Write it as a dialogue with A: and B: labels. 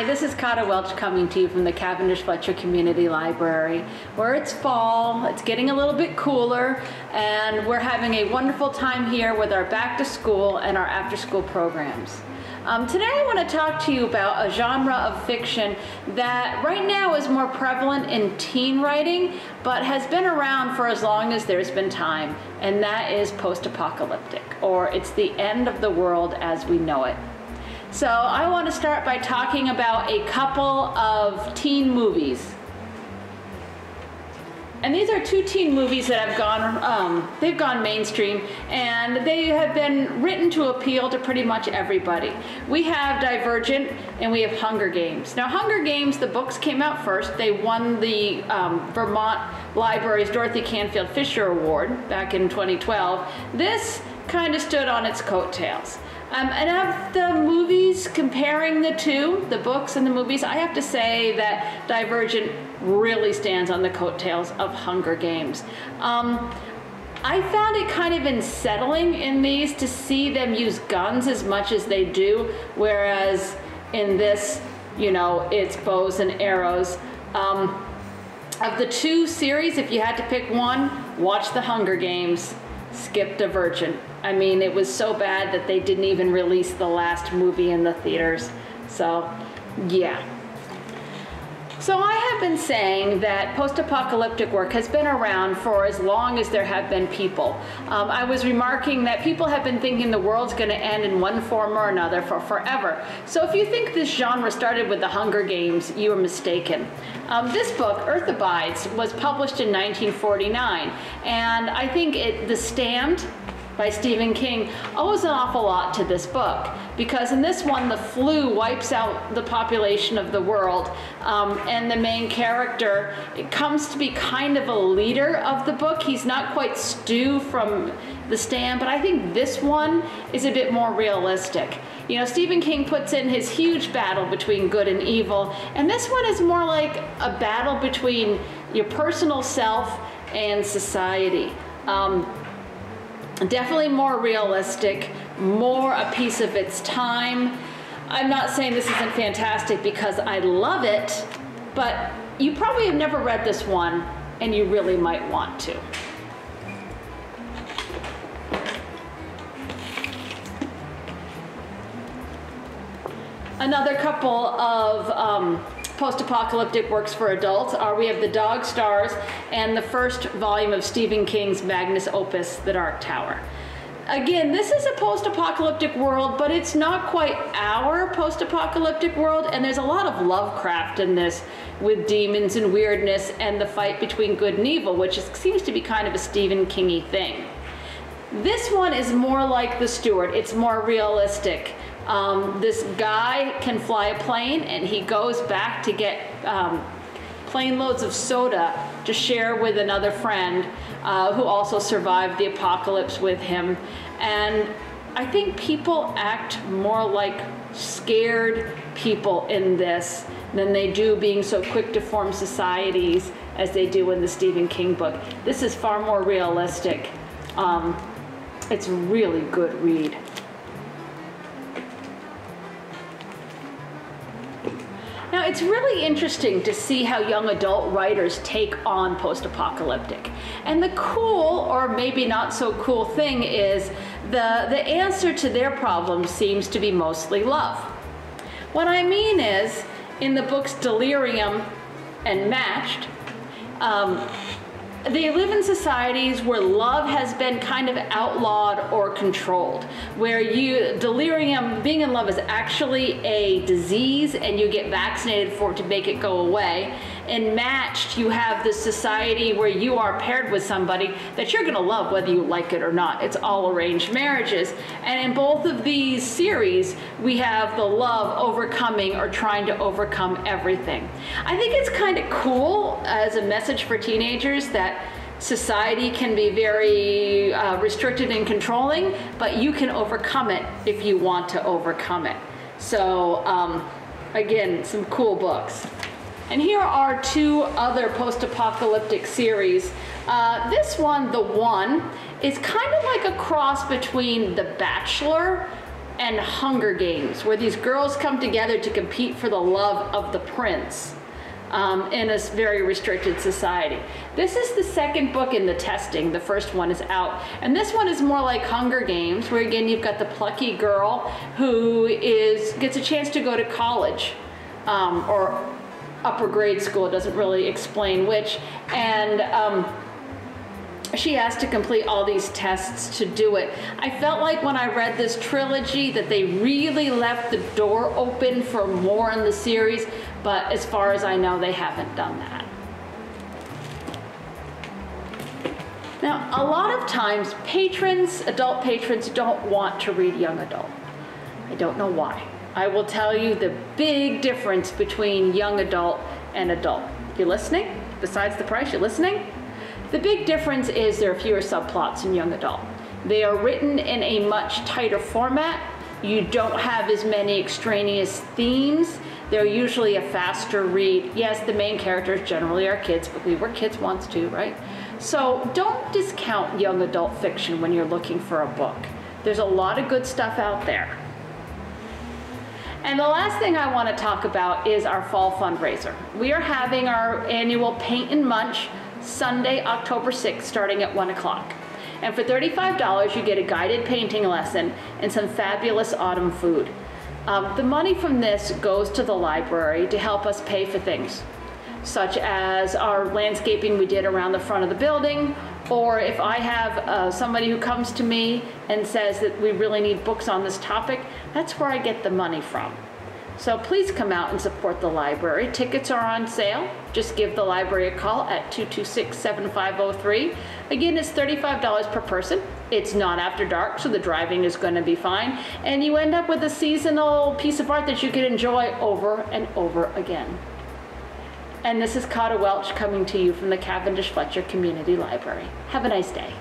A: Hi, this is Kata Welch coming to you from the Cavendish Fletcher Community Library, where it's fall, it's getting a little bit cooler, and we're having a wonderful time here with our back to school and our after school programs. Today I want to talk to you about a genre of fiction that right now is more prevalent in teen writing, but has been around for as long as there's been time, and that is post-apocalyptic, or it's the end of the world as we know it. So I want to start by talking about a couple of teen movies. And these are two teen movies that have they've gone mainstream, and they have been written to appeal to pretty much everybody. We have Divergent and we have Hunger Games. Now Hunger Games, the books came out first. They won the Vermont Library's Dorothy Canfield Fisher Award back in 2012. This kind of stood on its coattails. And of the movies, comparing the two, the books and the movies, I have to say that Divergent really stands on the coattails of Hunger Games. I found it kind of unsettling in these to see them use guns as much as they do, whereas in this, you know, it's bows and arrows. Of the two series, if you had to pick one, watch The Hunger Games, skip Divergent. I mean, it was so bad that they didn't even release the last movie in the theaters. So, yeah. So I have been saying that post-apocalyptic work has been around for as long as there have been people. I was remarking that people have been thinking the world's going to end in one form or another for forever. So if you think this genre started with the Hunger Games, you are mistaken. This book, Earth Abides, was published in 1949, and I think The Stand by Stephen King owes an awful lot to this book, because in this one the flu wipes out the population of the world, and the main character comes to be kind of a leader of the book. He's not quite Stu from The Stand, but I think this one is a bit more realistic. You know, Stephen King puts in his huge battle between good and evil, and this one is more like a battle between your personal self and society. Definitely more realistic, more a piece of its time. I'm not saying this isn't fantastic because I love it, but you probably have never read this one, and you really might want to. Another couple of post-apocalyptic works for adults are we have The Dog Stars and the first volume of Stephen King's magnus opus, The Dark Tower. Again, this is a post-apocalyptic world, but it's not quite our post-apocalyptic world, and there's a lot of Lovecraft in this with demons and weirdness and the fight between good and evil, which seems to be kind of a Stephen King-y thing. This one is more like The Steward. It's more realistic. This guy can fly a plane, and he goes back to get plane loads of soda to share with another friend who also survived the apocalypse with him. And I think people act more like scared people in this than they do being so quick to form societies as they do in the Stephen King book. This is far more realistic. It's a really good read. Now, it's really interesting to see how young adult writers take on post-apocalyptic. And the cool, or maybe not so cool thing is the answer to their problem seems to be mostly love. What I mean is, in the books Delirium and Matched, they live in societies where love has been kind of outlawed or controlled, where delirium, being in love, is actually a disease and you get vaccinated for it to make it go away. In Matched, you have this society where you are paired with somebody that you're gonna love whether you like it or not. It's all arranged marriages. And in both of these series, we have the love overcoming or trying to overcome everything. I think it's kind of cool as a message for teenagers that society can be very restricted and controlling, but you can overcome it if you want to overcome it. So again, some cool books. And here are two other post-apocalyptic series. This one, The One, is kind of like a cross between The Bachelor and Hunger Games, where these girls come together to compete for the love of the prince in a very restricted society. This is the second book in the testing. The first one is out. And this one is more like Hunger Games, where again you've got the plucky girl who gets a chance to go to college or upper grade school, it doesn't really explain which, and she has to complete all these tests to do it. I felt like when I read this trilogy that they really left the door open for more in the series, but as far as I know, they haven't done that. Now, a lot of times adult patrons don't want to read young adult. I don't know why. I will tell you the big difference between young adult and adult. You listening? Besides the price, you listening? The big difference is there are fewer subplots in young adult. They are written in a much tighter format. You don't have as many extraneous themes. They're usually a faster read. Yes, the main characters generally are kids, but we were kids once too, right? So don't discount young adult fiction when you're looking for a book. There's a lot of good stuff out there. And the last thing I want to talk about is our fall fundraiser. We are having our annual Paint and Munch Sunday, October 6th, starting at 1 o'clock. And for $35, you get a guided painting lesson and some fabulous autumn food. The money from this goes to the library to help us pay for things, such as our landscaping we did around the front of the building, or if I have somebody who comes to me and says that we really need books on this topic, that's where I get the money from. So please come out and support the library. Tickets are on sale. Just give the library a call at 226-7503. Again, it's $35 per person. It's not after dark, so the driving is going to be fine. And you end up with a seasonal piece of art that you can enjoy over and over again. And this is Carter Welch coming to you from the Cavendish Fletcher Community Library. Have a nice day.